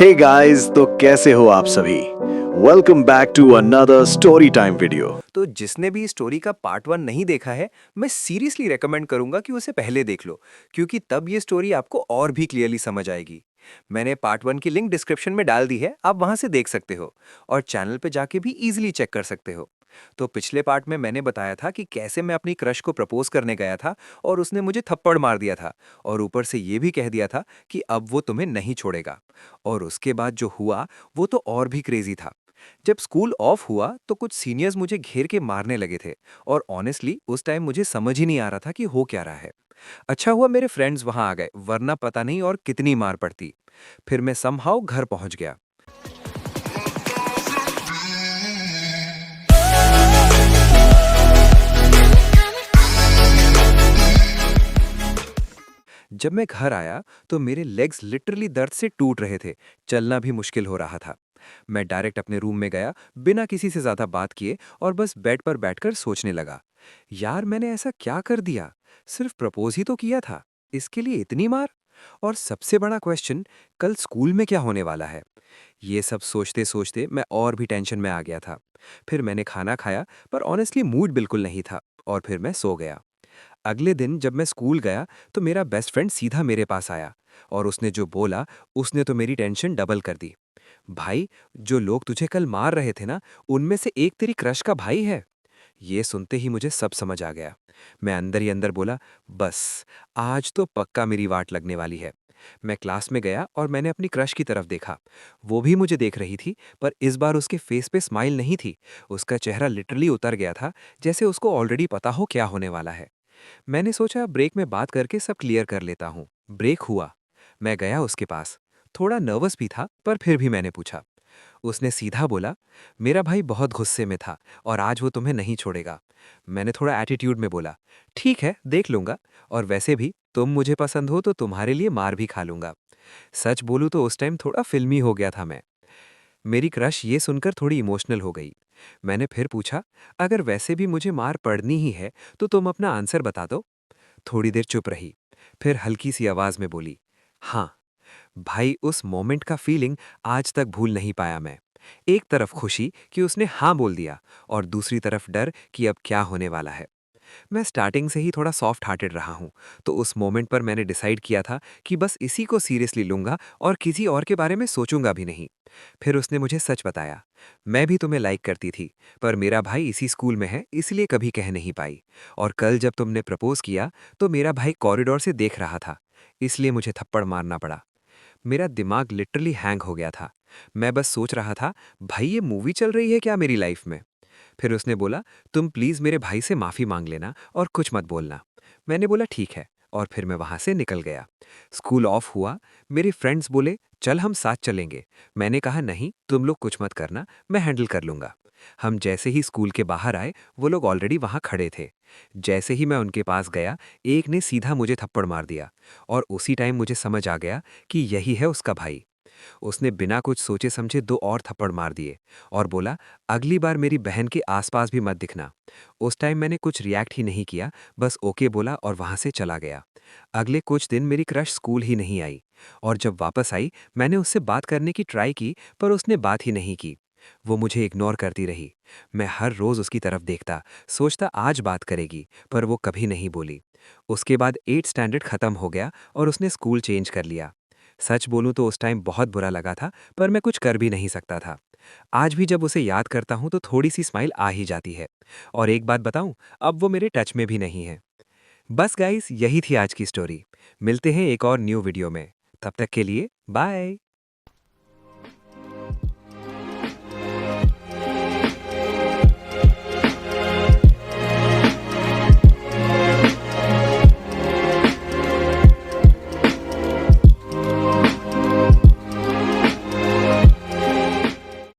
Hey guys, तो कैसे हो आप सभी। Welcome back to another story time video. तो जिसने भी स्टोरी का पार्ट 1 नहीं देखा है, मैं सीरियसली रेकमेंड करूंगा कि उसे पहले देख लो, क्योंकि तब ये स्टोरी आपको और भी क्लियरली समझ आएगी। मैंने पार्ट 1 की लिंक डिस्क्रिप्शन में डाल दी है, आप वहां से देख सकते हो और चैनल पे जाके भी इजीली चेक कर सकते हो। तो पिछले पार्ट में मैंने बताया था कि कैसे मैं अपनी क्रश को प्रपोज करने गया था और उसने मुझे थप्पड़ मार दिया था और ऊपर से ये भी कह दिया था कि अब वो तुम्हें नहीं छोड़ेगा। और उसके बाद जो हुआ वो तो और भी क्रेजी था। जब स्कूल ऑफ हुआ तो कुछ सीनियर्स मुझे घेर के मारने लगे थे और ऑनेस्टली उस टाइम मुझे समझ ही नहीं आ रहा था कि हो क्या रहा है। अच्छा हुआ मेरे फ्रेंड्स वहां आ गए, वरना पता नहीं और कितनी मार पड़ती। फिर मैं समहाउ घर पहुंच गया। जब मैं घर आया तो मेरे लेग्स लिटरली दर्द से टूट रहे थे, चलना भी मुश्किल हो रहा था। मैं डायरेक्ट अपने रूम में गया, बिना किसी से ज्यादा बात किए, और बस बेड पर बैठकर सोचने लगा, यार मैंने ऐसा क्या कर दिया। सिर्फ प्रपोज ही तो किया था, इसके लिए इतनी मार। और सबसे बड़ा क्वेश्चन, कल स्कूल में क्या होने वाला है। ये सब सोचते सोचते मैं और भी टेंशन में आ गया था। फिर मैंने खाना खाया, पर ऑनेस्टली मूड बिल्कुल नहीं था, और फिर मैं सो गया। अगले दिन जब मैं स्कूल गया तो मेरा बेस्ट फ्रेंड सीधा मेरे पास आया और उसने जो बोला, उसने तो मेरी टेंशन डबल कर दी। भाई, जो लोग तुझे कल मार रहे थे ना, उनमें से एक तेरी क्रश का भाई है। ये सुनते ही मुझे सब समझ आ गया। मैं अंदर ही अंदर बोला, बस आज तो पक्का मेरी वाट लगने वाली है। मैं क्लास में गया और मैंने अपनी क्रश की तरफ देखा। वो भी मुझे देख रही थी, पर इस बार उसके फेस पे स्माइल नहीं थी। उसका चेहरा लिटरली उतर गया था, जैसे उसको ऑलरेडी पता हो क्या होने वाला है। मैंने सोचा ब्रेक में बात करके सब क्लियर कर लेता हूँ। ब्रेक हुआ, मैं गया उसके पास। थोड़ा नर्वस भी था, पर फिर भी मैंने पूछा। उसने सीधा बोला, मेरा भाई बहुत गुस्से में था और आज वो तुम्हें नहीं छोड़ेगा। मैंने थोड़ा एटीट्यूड में बोला, ठीक है देख लूंगा, और वैसे भी तुम मुझे पसंद हो तो तुम्हारे लिए मार भी खा लूंगा। सच बोलूं तो उस टाइम थोड़ा फिल्मी हो गया था मैं। मेरी क्रश ये सुनकर थोड़ी इमोशनल हो गई। मैंने फिर पूछा, अगर वैसे भी मुझे मार पड़नी ही है तो तुम अपना आंसर बता दो। थोड़ी देर चुप रही, फिर हल्की सी आवाज में बोली, हाँ। भाई, उस मोमेंट का फीलिंग आज तक भूल नहीं पाया मैं। एक तरफ खुशी कि उसने हाँ बोल दिया, और दूसरी तरफ डर कि अब क्या होने वाला है। मैं स्टार्टिंग से ही थोड़ा सॉफ्ट हार्टेड रहा हूँ, तो उस मोमेंट पर मैंने डिसाइड किया था कि बस इसी को सीरियसली लूंगा और किसी और के बारे में सोचूंगा भी नहीं। फिर उसने मुझे सच बताया, मैं भी तुम्हें लाइक करती थी, पर मेरा भाई इसी स्कूल में है, इसलिए कभी कह नहीं पाई। और कल जब तुमने प्रपोज किया तो मेरा भाई कॉरिडोर से देख रहा था, इसलिए मुझे थप्पड़ मारना पड़ा। मेरा दिमाग लिटरली हैंग हो गया था। मैं बस सोच रहा था, भाई ये मूवी चल रही है क्या मेरी लाइफ में। फिर उसने बोला, तुम प्लीज मेरे भाई से माफी मांग लेना और कुछ मत बोलना। मैंने बोला ठीक है, और फिर मैं वहां से निकल गया। स्कूल ऑफ हुआ, मेरे फ्रेंड्स बोले चल हम साथ चलेंगे। मैंने कहा नहीं, तुम लोग कुछ मत करना, मैं हैंडल कर लूंगा। हम जैसे ही स्कूल के बाहर आए, वो लोग ऑलरेडी वहां खड़े थे। जैसे ही मैं उनके पास गया, एक ने सीधा मुझे थप्पड़ मार दिया, और उसी टाइम मुझे समझ आ गया कि यही है उसका भाई। उसने बिना कुछ सोचे समझे दो और थप्पड़ मार दिए और बोला, अगली बार मेरी बहन के आसपास भी मत दिखना। उस टाइम मैंने कुछ रिएक्ट ही नहीं किया, बस ओके बोला और वहां से चला गया। अगले कुछ दिन मेरी क्रश स्कूल ही नहीं आई, और जब वापस आई मैंने उससे बात करने की ट्राई की, पर उसने बात ही नहीं की। वो मुझे इग्नोर करती रही। मैं हर रोज उसकी तरफ देखता, सोचता आज बात करेगी, पर वो कभी नहीं बोली। उसके बाद 8th स्टैंडर्ड खत्म हो गया और उसने स्कूल चेंज कर लिया। सच बोलूं तो उस टाइम बहुत बुरा लगा था, पर मैं कुछ कर भी नहीं सकता था। आज भी जब उसे याद करता हूं तो थोड़ी सी स्माइल आ ही जाती है। और एक बात बताऊं, अब वो मेरे टच में भी नहीं है। बस गाइस, यही थी आज की स्टोरी। मिलते हैं एक और न्यू वीडियो में। तब तक के लिए बाय।